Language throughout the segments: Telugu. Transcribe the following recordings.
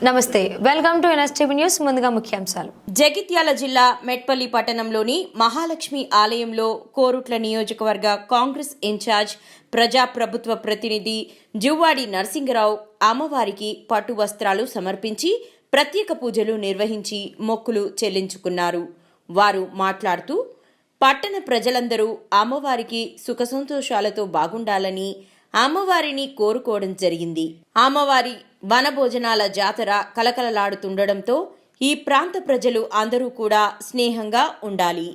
నమస్తే, వెల్కమ్ టు ఎన్ఎస్టీవీ న్యూస్. ముందుగా ముఖ్యాంశాలు. జగిత్యాల జిల్లా మెట్పల్లి పట్టణంలోని మహాలక్ష్మి ఆలయంలో కోరుట్ల నియోజకవర్గ కాంగ్రెస్ ఇన్ఛార్జ్ ప్రజాప్రభుత్వ ప్రతినిధి జువ్వాడి నరసింగరావు అమ్మవారికి పట్టు వస్త్రాలు సమర్పించి ప్రత్యేక పూజలు నిర్వహించి మొక్కులు చెల్లించుకున్నారు. వారు మాట్లాడుతూ పట్టణ ప్రజలందరూ అమ్మవారికి సుఖ సంతోషాలతో బాగుండాలని అమ్మవారిని కోరుకోవడం జరిగింది. అమ్మవారి వనభోజనాల జాతర కలకలలాడుతుండడంతో ఈ ప్రాంత ప్రజలు అందరూ కూడా స్నేహంగా ఉండాలి.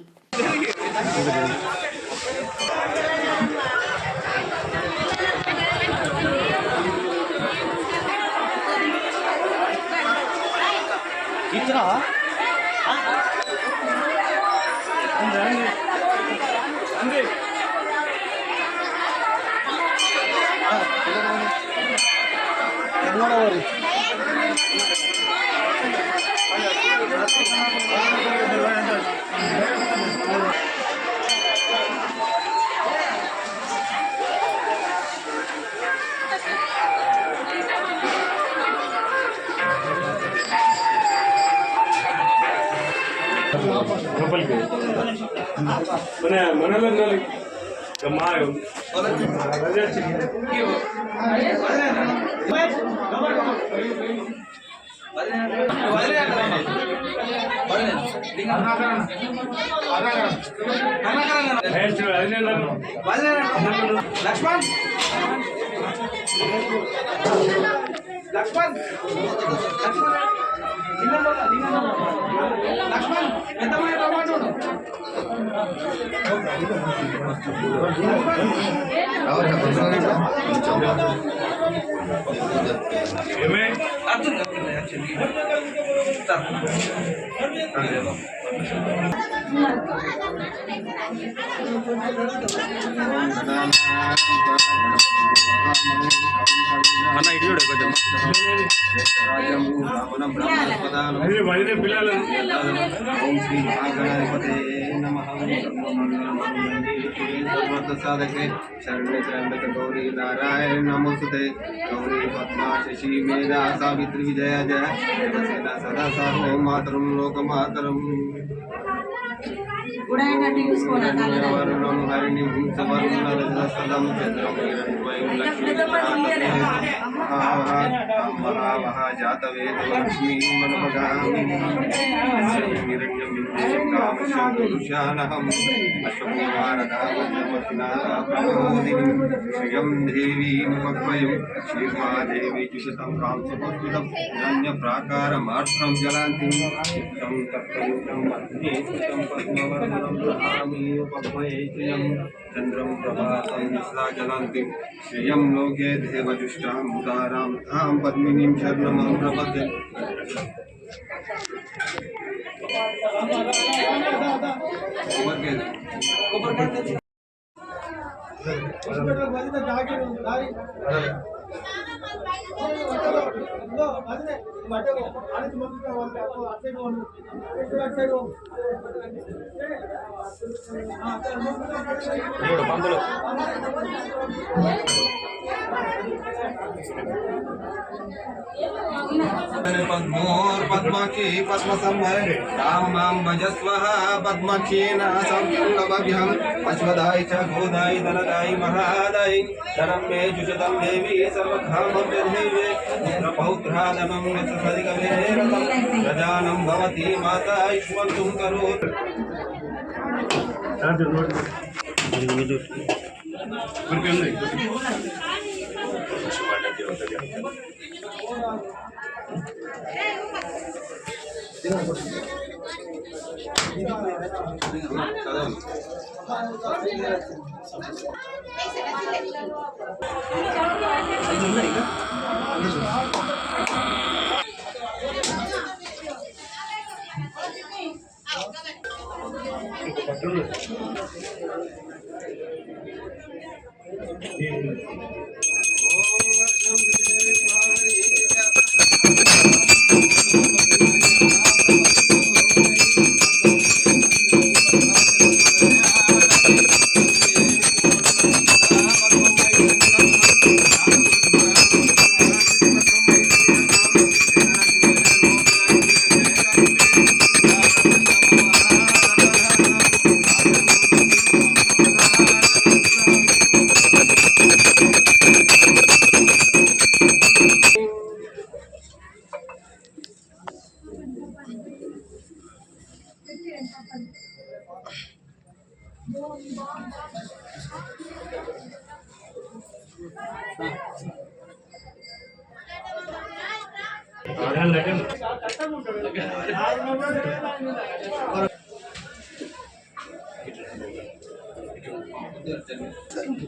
साधके शरण्य त्र्यंबक गौरी नारायण नमोस्तुते गौरी पद्मा शशि मेधा सावित्री विजया जय देवसेना सदा सार्वभौम मातरम लोकमातरम वरुणं हरिणीं सवर्णरजतस्थलं चन्द्रं हिरण्मयं लक्ष्मीमहा जातवेदलक्ष्मीं मनमगामि हिरण्यं विद्येयं कामशं पुरुषानहम् अश्वकुमारदावज्रवसिनाप्रमोदिनीं श्रियं देवीं मह्वयं श्रीर्मादेवी जुषतं कांसपुष्पितं हिरण्यप्राकारमार्त्रं जलान्तिं चित्तं तप्तयुतं मध्ये चित्तं पद्मवर्णं दधामि पद्मयैत्रियं चन्द्रं प्रभातं विश्लाजलान्तिं श्रियं लोके देवजुष्टां मुदारां तां पद्मिनीं शरणमं प्रपद्ये पद्मोर पद्माक्षी पद्मसंभव राम मां भजस्वः पद्माक्षीण संलभ्यम् अश्वदाय च गोदाय दलदाय महादाय धनं मे जुषतं देवी सर्वकामप्रदेवे पुत्रपौत्रादनं यशसदिगवेरतं प्रजानं भवति माता ईश्वरं करोतु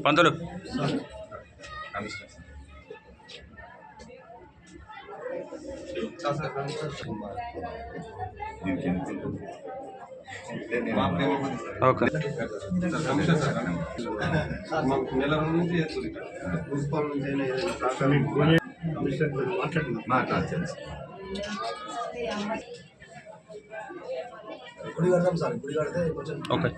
పంతులు ఓకే మాకు నెల నుంచి చేస్తుంది ప్రిన్సిపాల్ నుంచి అయినా ఏదైనా సహకారం గుడి కడతాం సార్, గుడి కడితే కొంచెం ఓకే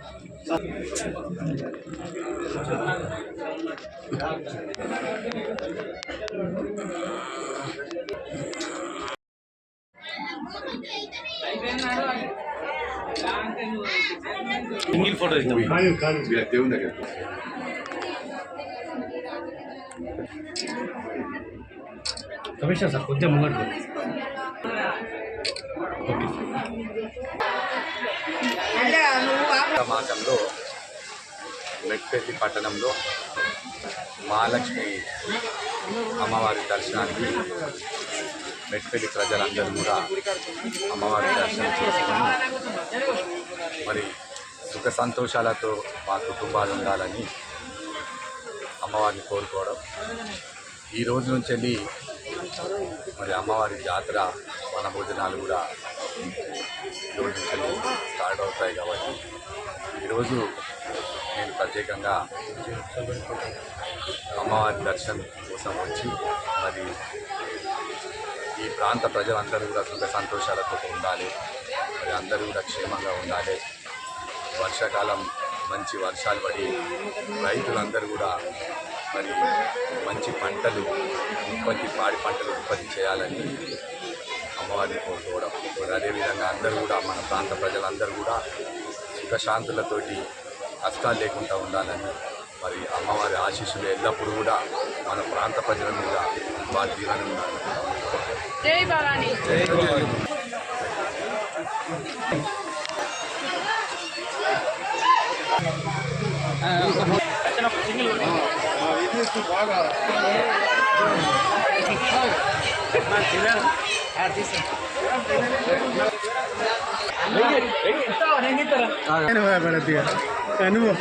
సింగిల్ ఫోటో దేవుని దగ్గర కమిషనర్ సార్ కొంచెం ముంగట్టు మాసంలో మెట్పల్లి పట్టణంలో మహాలక్ష్మి అమ్మవారి దర్శనానికి మెట్పల్లి ప్రజలందరూ కూడా అమ్మవారి దర్శనం చేసుకొని మరి సుఖ సంతోషాలతో మా కుటుంబాలు ఉండాలని అమ్మవారిని కోరుకోవడం. ఈ రోజు నుంచి వెళ్ళి మరి అమ్మవారి జాతర వనభోజనాలు కూడా ఈరోజు నుంచి వెళ్ళి స్టార్ట్ అవుతాయి కాబట్టి ఈరోజు నేను ప్రత్యేకంగా అమ్మవారి దర్శనం కోసం వచ్చి మరి ఈ ప్రాంత ప్రజలందరూ కూడా సుఖ సంతోషాలతో ఉండాలి, మరి అందరూ కూడా క్షేమంగా ఉండాలి. వర్షాకాలం మంచి వర్షాలు పడి రైతులందరూ కూడా మరి మంచి పంటలు పాడి పంటలు ఉత్పత్తి చేయాలని అమ్మవారిని కోరుకోవడం. మరి అదేవిధంగా అందరూ కూడా మన ప్రాంత ప్రజలందరూ కూడా సుఖశాంతులతోటి కష్టాలు లేకుండా ఉండాలని మరి అమ్మవారి ఆశీస్సులు ఎల్లప్పుడూ కూడా మన ప్రాంత ప్రజల మీద వారి దీవెన ఉండాలి. జై భవానీ. నువ్వు